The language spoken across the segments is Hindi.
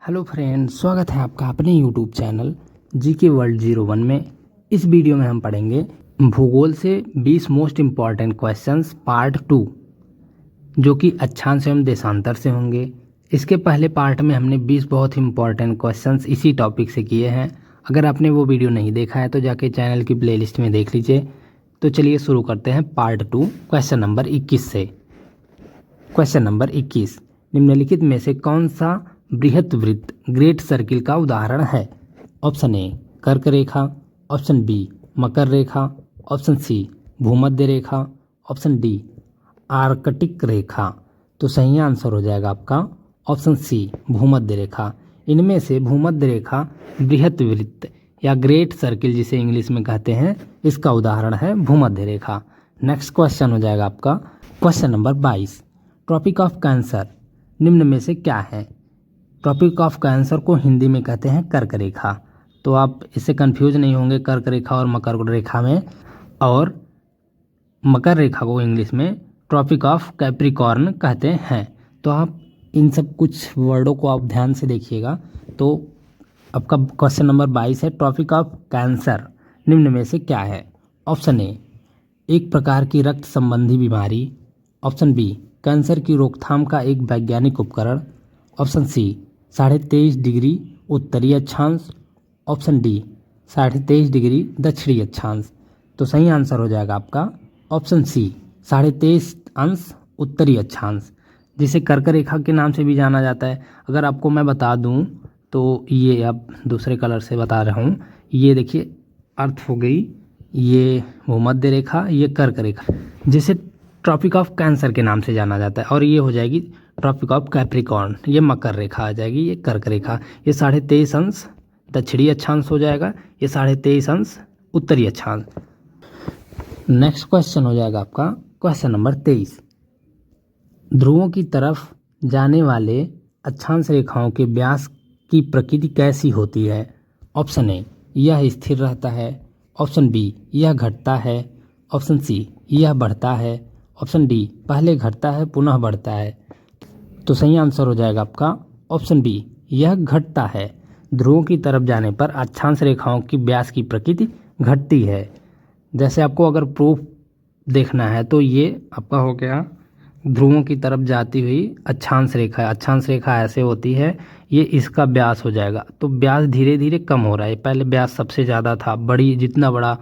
हेलो फ्रेंड्स, स्वागत है आपका अपने यूट्यूब चैनल जीके वर्ल्ड 01 में। इस वीडियो में हम पढ़ेंगे भूगोल से 20 मोस्ट इम्पॉर्टेंट क्वेश्चंस पार्ट 2, जो कि अक्षांश एवं देशांतर से होंगे। इसके पहले पार्ट में हमने 20 बहुत इम्पॉर्टेंट क्वेश्चंस इसी टॉपिक से किए हैं। अगर आपने वो वीडियो नहीं देखा है तो जाके चैनल की प्लेलिस्ट में देख लीजिए। तो चलिए शुरू करते हैं पार्ट 2 क्वेश्चन नंबर 21 से। क्वेश्चन नंबर 21, निम्नलिखित में से कौन सा बृहत वृत्त ग्रेट सर्किल का उदाहरण है? ऑप्शन ए कर्क रेखा, ऑप्शन बी मकर रेखा, ऑप्शन सी भूमध्य रेखा, ऑप्शन डी आर्कटिक रेखा। तो सही आंसर हो जाएगा आपका ऑप्शन सी भूमध्य रेखा। इनमें से भूमध्य रेखा बृहत वृत्त या ग्रेट सर्किल जिसे इंग्लिश में कहते हैं, इसका उदाहरण है भूमध्य रेखा। नेक्स्ट क्वेश्चन हो जाएगा आपका question number 22, tropic of cancer निम्न में से क्या है? ट्रॉपिक ऑफ कैंसर को हिंदी में कहते हैं कर्क रेखा। तो आप इससे कंफ्यूज नहीं होंगे कर्क रेखा और मकर रेखा में। और मकर रेखा को इंग्लिश में ट्रॉपिक ऑफ कैप्रिकॉर्न कहते हैं। तो आप इन सब कुछ वर्डों को आप ध्यान से देखिएगा। तो आपका क्वेश्चन नंबर 22 है, ट्रॉपिक ऑफ कैंसर निम्न में से क्या है? ऑप्शन ए एक प्रकार की रक्त संबंधी बीमारी, ऑप्शन बी कैंसर की रोकथाम का एक वैज्ञानिक उपकरण, ऑप्शन सी 23.5 डिग्री उत्तरी अक्षांश, ऑप्शन डी 23.5 डिग्री दक्षिणी अक्षांश। तो सही आंसर हो जाएगा आपका ऑप्शन सी 23.5 अंश उत्तरी अक्षांश, जिसे कर्क रेखा के नाम से भी जाना जाता है। अगर आपको मैं बता दूं तो ये अब दूसरे कलर से बता रहा हूँ। ये देखिए अर्थ हो गई, ये भूमध्य रेखा, ये कर्क रेखा, जिसे ट्रॉपिक ऑफ कैंसर के नाम से जाना जाता है। और ये हो जाएगी ट्रॉपिक ऑफ कैप्रिकॉर्न, ये मकर रेखा आ जाएगी, ये कर्क रेखा। ये 23.5 अंश दक्षिणी अक्षांश हो जाएगा, ये 23.5 अंश उत्तरी अक्षांश। नेक्स्ट क्वेश्चन हो जाएगा आपका क्वेश्चन नंबर 23, ध्रुवों की तरफ जाने वाले अक्षांश रेखाओं के व्यास की प्रकृति कैसी होती है? ऑप्शन ए यह स्थिर रहता है, ऑप्शन बी यह घटता है, ऑप्शन सी यह बढ़ता है, ऑप्शन डी पहले घटता है पुनः बढ़ता है। तो सही आंसर हो जाएगा आपका ऑप्शन बी यह घटता है। ध्रुवों की तरफ जाने पर अक्षांश रेखाओं की व्यास की प्रकृति घटती है। जैसे आपको अगर प्रूफ देखना है तो ये आपका हो गया ध्रुवों की तरफ जाती हुई अक्षांश रेखा। अक्षांश रेखा ऐसे होती है, ये इसका व्यास हो जाएगा। तो व्यास धीरे धीरे कम हो रहा है। पहले व्यास सबसे ज़्यादा था, बड़ी जितना बड़ा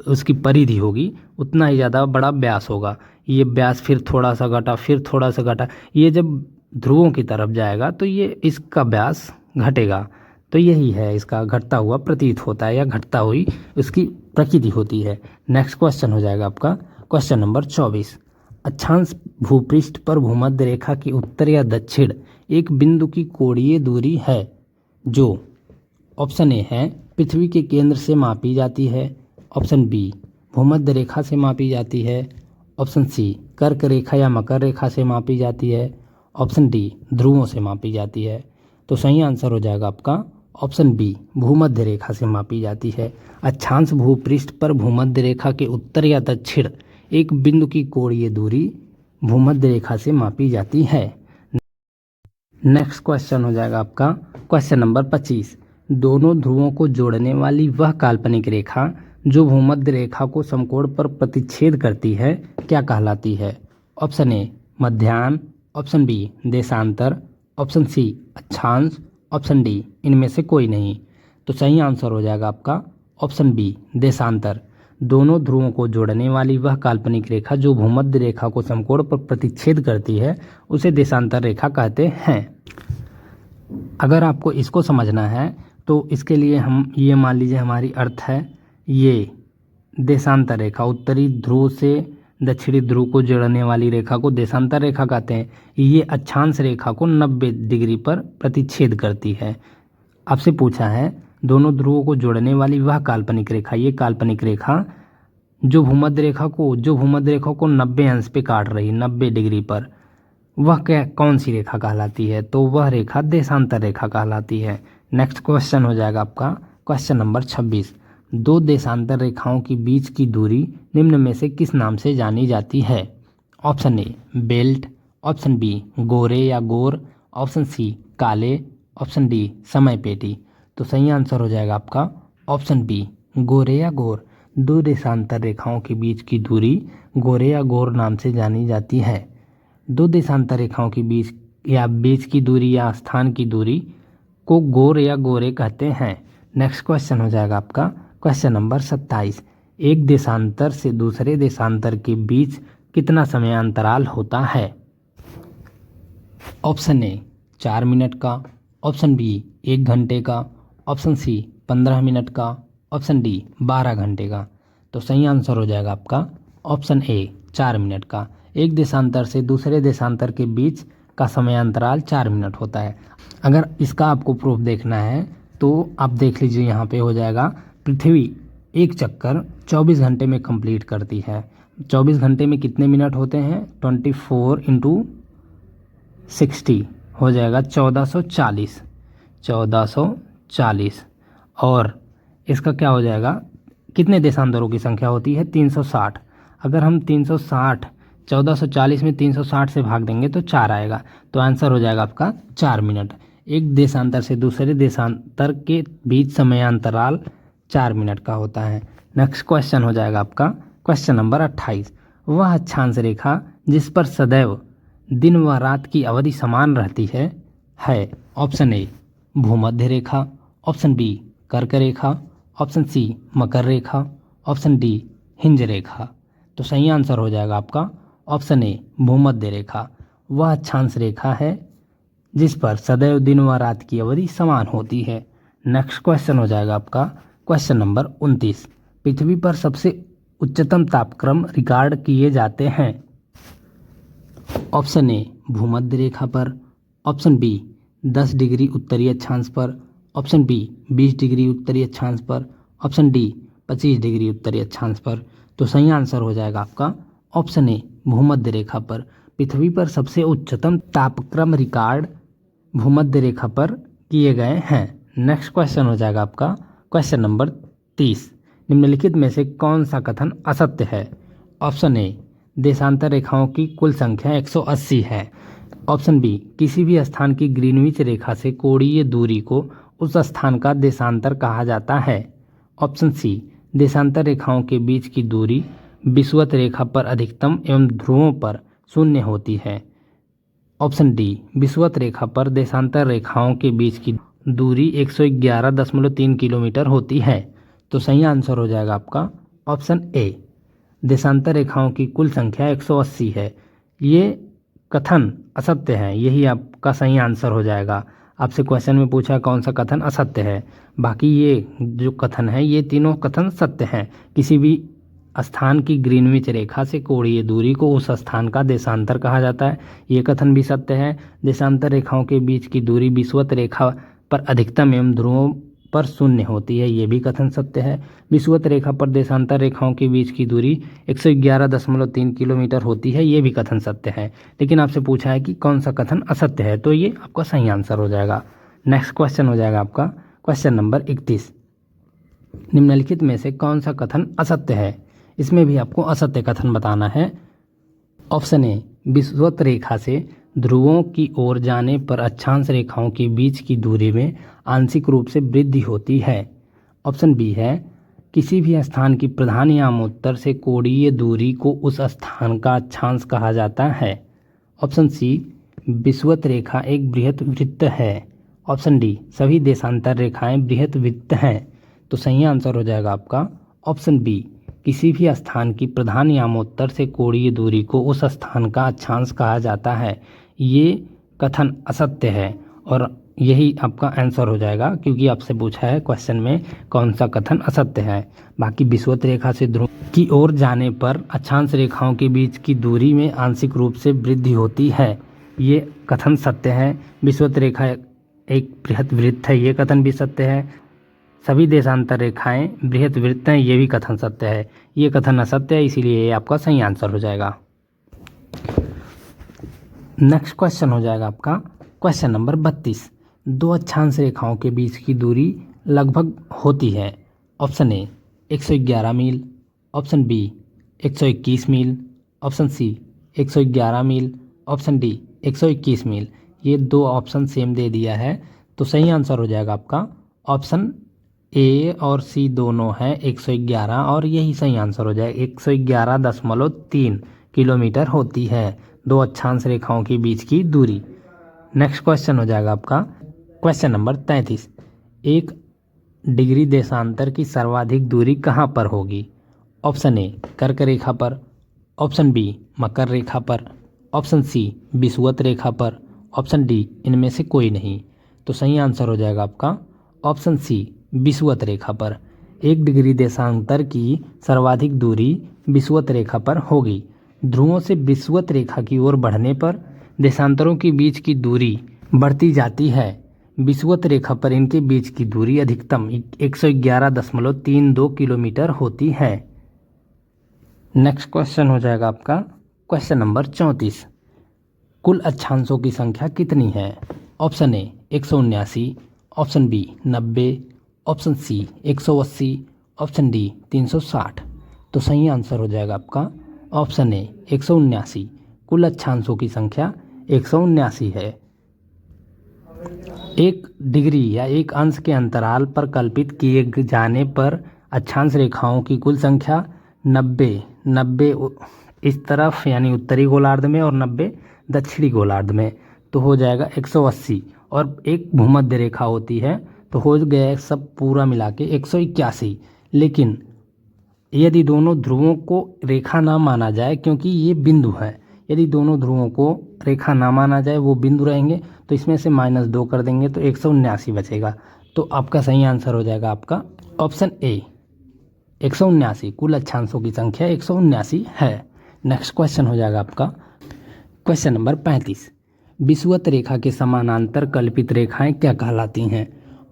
उसकी परिधि होगी उतना ही ज़्यादा बड़ा व्यास होगा। ये व्यास फिर थोड़ा सा घटा, फिर थोड़ा सा घटा। ये जब ध्रुवों की तरफ जाएगा तो ये इसका व्यास घटेगा। तो यही है, इसका घटता हुआ प्रतीत होता है या घटता हुई उसकी प्रकृति होती है। नेक्स्ट क्वेश्चन हो जाएगा आपका क्वेश्चन नंबर 24, अक्षांश भूपृष्ठ पर भूमध्य रेखा की उत्तर या दक्षिण एक बिंदु की कोणीय दूरी है जो ऑप्शन ए है पृथ्वी के केंद्र से मापी जाती है, ऑप्शन बी भूमध्य रेखा से मापी जाती है, ऑप्शन सी कर्क रेखा या मकर रेखा से मापी जाती है, ऑप्शन डी ध्रुवों से मापी जाती है। तो सही आंसर हो जाएगा आपका ऑप्शन बी भूमध्य रेखा से मापी जाती है। अक्षांश भूपृष्ठ पर भूमध्य रेखा के उत्तर या दक्षिण एक बिंदु की कोणीय दूरी भूमध्य रेखा से मापी जाती है। नेक्स्ट क्वेश्चन हो जाएगा आपका क्वेश्चन नंबर 25, दोनों ध्रुवों को जोड़ने वाली वह काल्पनिक रेखा जो भूमध्य रेखा को समकोण पर प्रतिच्छेद करती है क्या कहलाती है? ऑप्शन ए मध्याह्न, ऑप्शन बी देशांतर, ऑप्शन सी अक्षांश, ऑप्शन डी इनमें से कोई नहीं। तो सही आंसर हो जाएगा आपका ऑप्शन बी देशांतर। दोनों ध्रुवों को जोड़ने वाली वह काल्पनिक रेखा जो भूमध्य रेखा को समकोण पर प्रतिच्छेद करती है उसे देशांतर रेखा कहते हैं। अगर आपको इसको समझना है तो इसके लिए हम ये मान लीजिए हमारी अर्थ है, ये देशांतर रेखा उत्तरी ध्रुव से दक्षिणी ध्रुव को जोड़ने वाली रेखा को देशांतर रेखा कहते हैं। ये अक्षांश रेखा को 90 डिग्री पर प्रतिच्छेद करती है। आपसे पूछा है दोनों ध्रुवों को जोड़ने वाली वह काल्पनिक रेखा, ये काल्पनिक रेखा जो भूमध्य रेखा को 90 अंश पे काट रही, 90 डिग्री पर, वह क्या कौन सी रेखा कहलाती है? तो वह रेखा देशांतर रेखा कहलाती है। नेक्स्ट क्वेश्चन हो जाएगा आपका क्वेश्चन नंबर 26, दो देशांतर रेखाओं के बीच की दूरी निम्न में से किस नाम से जानी जाती है? Option A belt, option B गोरे या गोर, ऑप्शन सी काले, ऑप्शन डी समय पेटी। तो सही आंसर हो जाएगा आपका ऑप्शन बी गोरे या गोर। दो देशांतर रेखाओं के बीच की दूरी गोरे या गोर नाम से जानी जाती है। दो देशांतर रेखाओं के बीच की दूरी या स्थान की दूरी को गोर या गोरे कहते हैं। नेक्स्ट क्वेश्चन हो जाएगा आपका क्वेश्चन नंबर 27। एक देशांतर से दूसरे देशांतर के बीच कितना समय अंतराल होता है? ऑप्शन ए 4 मिनट का, ऑप्शन बी 1 घंटे का, ऑप्शन सी 15 मिनट का, ऑप्शन डी 12 घंटे का। तो सही आंसर हो जाएगा आपका ऑप्शन ए 4 मिनट का। एक देशांतर से दूसरे देशांतर के बीच का समय अंतराल 4 मिनट होता है। अगर इसका आपको प्रूफ देखना है तो आप देख लीजिए, यहाँ पे हो जाएगा पृथ्वी एक चक्कर 24 घंटे में कंप्लीट करती है। 24 घंटे में कितने मिनट होते हैं? 24 इंटू 60 हो जाएगा 1440। और इसका क्या हो जाएगा, कितने देशांतरों की संख्या होती है? 360। अगर हम 360 1440 में 360 से भाग देंगे तो 4 आएगा। तो आंसर हो जाएगा आपका 4 मिनट। एक देशांतर से दूसरे देशांतर के बीच समय अंतराल 4 मिनट का होता है। नेक्स्ट क्वेश्चन हो जाएगा आपका क्वेश्चन नंबर 28। वह अक्षांश रेखा जिस पर सदैव दिन व रात की अवधि समान रहती है ऑप्शन ए भूमध्य रेखा, ऑप्शन बी कर्क रेखा, ऑप्शन सी मकर रेखा, ऑप्शन डी हिंज रेखा। तो सही आंसर हो जाएगा आपका ऑप्शन ए भूमध्य रेखा। वह अक्षांश रेखा है जिस पर सदैव दिन व रात की अवधि समान होती है। नेक्स्ट क्वेश्चन हो जाएगा आपका क्वेश्चन नंबर 29। पृथ्वी पर सबसे उच्चतम तापक्रम रिकॉर्ड किए जाते हैं। ऑप्शन ए भूमध्य रेखा पर, ऑप्शन बी 10 डिग्री उत्तरी अक्षांश पर, ऑप्शन बी 20 डिग्री उत्तरी अक्षांश पर, ऑप्शन डी 25 डिग्री उत्तरी अक्षांश पर। तो सही आंसर हो जाएगा आपका ऑप्शन ए भूमध्य रेखा पर। पृथ्वी पर सबसे उच्चतम तापक्रम रिकॉर्ड भूमध्य रेखा पर किए गए हैं। नेक्स्ट क्वेश्चन हो जाएगा आपका क्वेश्चन नंबर 30। निम्नलिखित में से कौन सा कथन असत्य है? ऑप्शन ए देशांतर रेखाओं की कुल संख्या 180 है, ऑप्शन बी किसी भी स्थान की ग्रीनविच रेखा से कोणीय दूरी को उस स्थान का देशांतर कहा जाता है, ऑप्शन सी देशांतर रेखाओं के बीच की दूरी विषुवत रेखा पर अधिकतम एवं ध्रुवों पर शून्य होती है, ऑप्शन डी विषुवत रेखा पर देशांतर रेखाओं के बीच की दूरी 111.3 किलोमीटर होती है। तो सही आंसर हो जाएगा आपका ऑप्शन ए देशांतर रेखाओं की कुल संख्या 180 है। ये कथन असत्य है, यही आपका सही आंसर हो जाएगा। आपसे क्वेश्चन में पूछा कौन सा कथन असत्य है, बाकी ये जो कथन है ये तीनों कथन सत्य हैं। किसी भी स्थान की ग्रीनविच रेखा से कोणीय दूरी को उस स्थान का देशांतर कहा जाता है, ये कथन भी सत्य है। देशांतर रेखाओं के बीच की दूरी विषुवत रेखा पर अधिकतम एवं ध्रुवों पर शून्य होती है, ये भी कथन सत्य है। विषुवत रेखा पर देशांतर रेखाओं के बीच की दूरी 111.3 किलोमीटर होती है, ये भी कथन सत्य है। लेकिन आपसे पूछा है कि कौन सा कथन असत्य है, तो ये आपका सही आंसर हो जाएगा। नेक्स्ट क्वेश्चन हो जाएगा आपका क्वेश्चन नंबर 31। निम्नलिखित में से कौन सा कथन असत्य है? इसमें भी आपको असत्य कथन बताना है। ऑप्शन ए विषुवत रेखा से ध्रुवों की ओर जाने पर अक्षांश रेखाओं के बीच की दूरी में आंशिक रूप से वृद्धि होती है, ऑप्शन बी है किसी भी स्थान की प्रधान यामोत्तर से कोणीय दूरी को उस स्थान का अक्षांश कहा जाता है, ऑप्शन सी विषुवत रेखा एक बृहत वृत्त है, ऑप्शन डी सभी देशांतर रेखाएं बृहत वृत्त हैं। तो सही आंसर हो जाएगा आपका ऑप्शन बी किसी भी स्थान की प्रधान यामोत्तर से कोणीय दूरी को उस स्थान का अक्षांश कहा जाता है। ये कथन असत्य है और यही आपका आंसर हो जाएगा, क्योंकि आपसे पूछा है क्वेश्चन में कौन सा कथन असत्य है। बाकी विषुवत रेखा से ध्रुव की ओर जाने पर अक्षांश रेखाओं के बीच की दूरी में आंशिक रूप से वृद्धि होती है, ये कथन सत्य है। विषुवत रेखा एक बृहत वृत्त है, ये कथन भी सत्य है। सभी देशांतर रेखाएं बृहत वृत्त हैं, ये भी कथन सत्य है। ये कथन असत्य है, इसीलिए ये आपका सही आंसर हो जाएगा। नेक्स्ट क्वेश्चन हो जाएगा आपका क्वेश्चन नंबर 32। दो अक्षांश रेखाओं के बीच की दूरी लगभग होती है, option A 111 mile, option B 121 mile, option C 111 mile, option D 121 mile. ये दो ऑप्शन सेम दे दिया है, तो सही आंसर हो जाएगा आपका ऑप्शन ए और सी दोनों हैं 111, और यही सही आंसर हो जाएगा। 111.3 किलोमीटर होती है दो अक्षांश रेखाओं के बीच की दूरी। नेक्स्ट क्वेश्चन हो जाएगा आपका क्वेश्चन नंबर 33। एक डिग्री देशांतर की सर्वाधिक दूरी कहाँ पर होगी? ऑप्शन ए कर्क रेखा पर, ऑप्शन बी मकर रेखा पर, ऑप्शन सी विषुवत रेखा पर, ऑप्शन डी इनमें से कोई नहीं। तो सही आंसर हो जाएगा आपका ऑप्शन सी विषुवत रेखा पर। 1 डिग्री देशांतर की सर्वाधिक दूरी विषुवत रेखा पर होगी। ध्रुवों से विषुवत रेखा की ओर बढ़ने पर देशांतरों के बीच की दूरी बढ़ती जाती है। विषुवत रेखा पर इनके बीच की दूरी अधिकतम 111.32 किलोमीटर होती है। नेक्स्ट क्वेश्चन हो जाएगा आपका क्वेश्चन नंबर 34। कुल अक्षांशों की संख्या कितनी है? Option A 179, option B 90, option C 180, option D 360। तो सही आंसर हो जाएगा आपका ऑप्शन ए 179। कुल अक्षांशों की संख्या 179 है। 1 डिग्री या 1 अंश के अंतराल पर कल्पित किए जाने पर अक्षांश रेखाओं की कुल संख्या 90 इस तरफ यानी उत्तरी गोलार्ध में और 90 दक्षिणी गोलार्ध में, तो हो जाएगा 180। और एक भूमध्य रेखा होती है, तो हो गया सब पूरा मिला के 181। लेकिन यदि दोनों ध्रुवों को रेखा ना माना जाए, क्योंकि ये बिंदु है, यदि दोनों ध्रुवों को रेखा ना माना जाए, वो बिंदु रहेंगे, तो इसमें से -2 कर देंगे तो 179 बचेगा। तो आपका सही आंसर हो जाएगा आपका ऑप्शन ए 179। कुल अक्षांशों की संख्या 179 है। नेक्स्ट क्वेश्चन हो जाएगा आपका क्वेश्चन नंबर 35। विषुवत रेखा के समानांतर कल्पित रेखाएं क्या कहलाती हैं?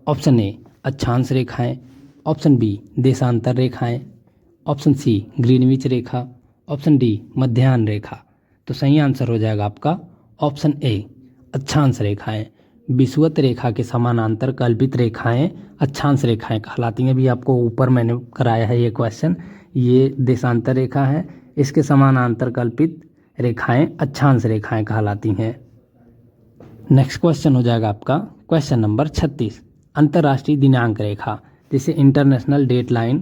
ऑप्शन ए अक्षांश रेखाएं, ऑप्शन बी देशांतर रेखाएं, ऑप्शन सी ग्रीनविच रेखा, ऑप्शन डी मध्याह्न रेखा। तो सही आंसर हो जाएगा आपका ऑप्शन ए अक्षांश रेखाएं। विषुवत रेखा के समानांतर कल्पित रेखाएं अक्षांश रेखाएं कहलाती हैं। अभी आपको ऊपर मैंने कराया है ये क्वेश्चन, ये देशांतर रेखा है, इसके समानांतर कल्पित रेखाएं अक्षांश रेखाएं कहलाती हैं। नेक्स्ट क्वेश्चन हो जाएगा आपका क्वेश्चन नंबर 36। अंतर्राष्ट्रीय दिनांक रेखा, जिसे इंटरनेशनल डेट लाइन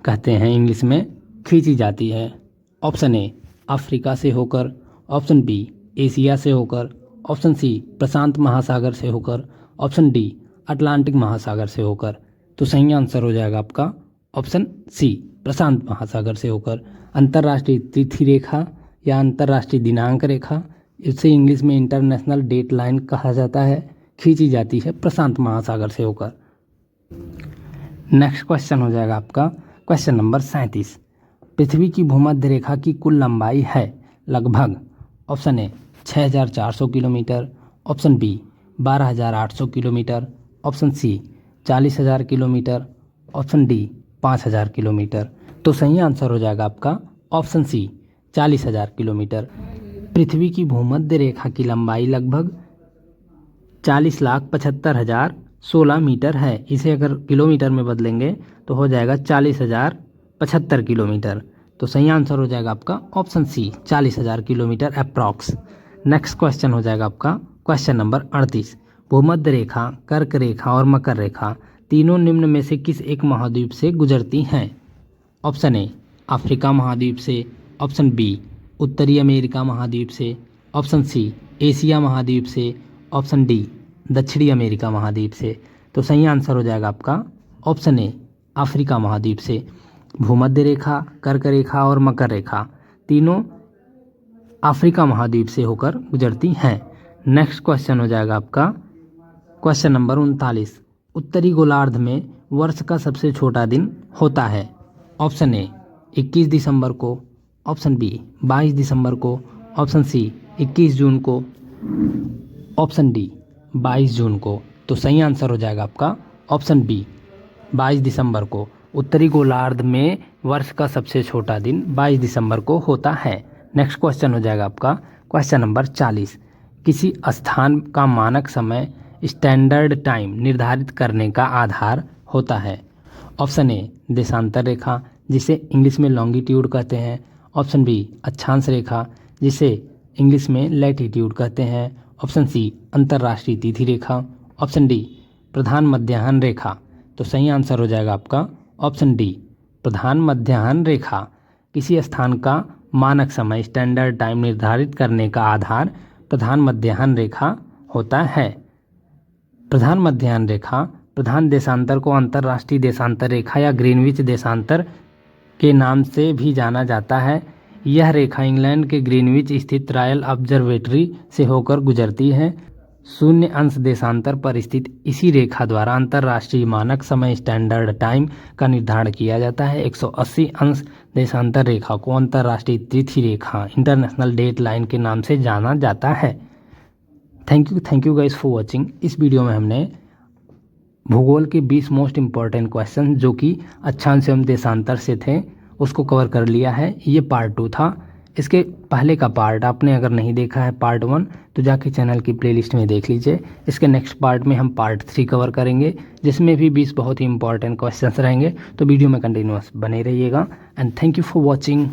कहते हैं इंग्लिश में, खींची जाती है। ऑप्शन ए अफ्रीका से होकर, ऑप्शन बी एशिया से होकर, ऑप्शन सी प्रशांत महासागर से होकर, ऑप्शन डी अटलांटिक महासागर से होकर। तो सही आंसर हो जाएगा आपका ऑप्शन सी प्रशांत महासागर से होकर। अंतर्राष्ट्रीय तिथि रेखा या अंतर्राष्ट्रीय दिनांक रेखा, इसे इंग्लिश में इंटरनेशनल डेट लाइन कहा जाता है, खींची जाती है प्रशांत महासागर से होकर। नेक्स्ट क्वेश्चन हो जाएगा आपका क्वेश्चन नंबर 37। पृथ्वी की भूमध्य रेखा की कुल लंबाई है लगभग। Option A 6400 kilometre, option B 12800 kilometre, option C 40000 kilometre, option D 5000 kilometre. तो सही आंसर हो जाएगा आपका ऑप्शन सी 40000 किलोमीटर। पृथ्वी की भूमध्य रेखा की लंबाई लगभग 40,75,016 मीटर है। इसे अगर किलोमीटर में बदलेंगे तो हो जाएगा 40,075 किलोमीटर। तो सही आंसर हो जाएगा आपका option C 40,000 kilometre approx. Next question हो जाएगा आपका क्वेश्चन नंबर 38। भूमध्य रेखा, कर्क रेखा और मकर रेखा तीनों निम्न में से किस एक महाद्वीप से गुजरती हैं? ऑप्शन ए अफ्रीका महाद्वीप से, ऑप्शन बी उत्तरी अमेरिका महाद्वीप से, ऑप्शन सी एशिया महाद्वीप से, ऑप्शन डी दक्षिणी अमेरिका महाद्वीप से। तो सही आंसर हो जाएगा आपका ऑप्शन ए अफ्रीका महाद्वीप से। भूमध्य रेखा, कर्क रेखा और मकर रेखा तीनों अफ्रीका महाद्वीप से होकर गुजरती हैं। नेक्स्ट क्वेश्चन हो जाएगा आपका क्वेश्चन नंबर 39। उत्तरी गोलार्ध में वर्ष का सबसे छोटा दिन होता है। ऑप्शन ए 21 दिसंबर को, ऑप्शन बी 22 दिसंबर को, ऑप्शन सी 21 जून को, ऑप्शन डी 22 जून को। तो सही आंसर हो जाएगा आपका ऑप्शन बी 22 दिसंबर को। उत्तरी गोलार्ध में वर्ष का सबसे छोटा दिन 22 दिसंबर को होता है। नेक्स्ट क्वेश्चन हो जाएगा आपका क्वेश्चन नंबर 40। किसी स्थान का मानक समय स्टैंडर्ड टाइम निर्धारित करने का आधार होता है। ऑप्शन ए देशांतर रेखा, जिसे इंग्लिश में लॉन्गिट्यूड कहते हैं, ऑप्शन बी अक्षांश रेखा, जिसे इंग्लिश में लैटिट्यूड कहते हैं, ऑप्शन सी अंतर्राष्ट्रीय तिथि रेखा, ऑप्शन डी प्रधान मध्याह्न रेखा। तो सही आंसर हो जाएगा आपका ऑप्शन डी प्रधान मध्याह्न रेखा। किसी स्थान का मानक समय स्टैंडर्ड टाइम निर्धारित करने का आधार प्रधान मध्याह्न रेखा होता है। प्रधान मध्याह्न रेखा प्रधान देशांतर को अंतर्राष्ट्रीय देशांतर रेखा या ग्रीनविच देशांतर के नाम से भी जाना जाता है। यह रेखा इंग्लैंड के ग्रीनविच स्थित रॉयल ऑब्जर्वेटरी से होकर गुजरती है। 0 अंश देशांतर पर स्थित इसी रेखा द्वारा अंतर्राष्ट्रीय मानक समय स्टैंडर्ड टाइम का निर्धारण किया जाता है। 180 अंश देशांतर रेखा को अंतर्राष्ट्रीय तिथि रेखा इंटरनेशनल डेट लाइन के नाम से जाना जाता है। Thank you guys for watching. इस वीडियो में हमने भूगोल के 20 मोस्ट इम्पॉर्टेंट क्वेश्चन जो कि अक्षांश एवं देशांतर से थे उसको कवर कर लिया है। ये पार्ट 2 था। इसके पहले का पार्ट आपने अगर नहीं देखा है पार्ट 1 तो जाके चैनल की प्लेलिस्ट में देख लीजिए। इसके नेक्स्ट पार्ट में हम पार्ट 3 कवर करेंगे जिसमें भी 20 बहुत ही इंपॉर्टेंट क्वेश्चंस रहेंगे। तो वीडियो में कंटिन्यूअस बने रहिएगा and thank you for watching.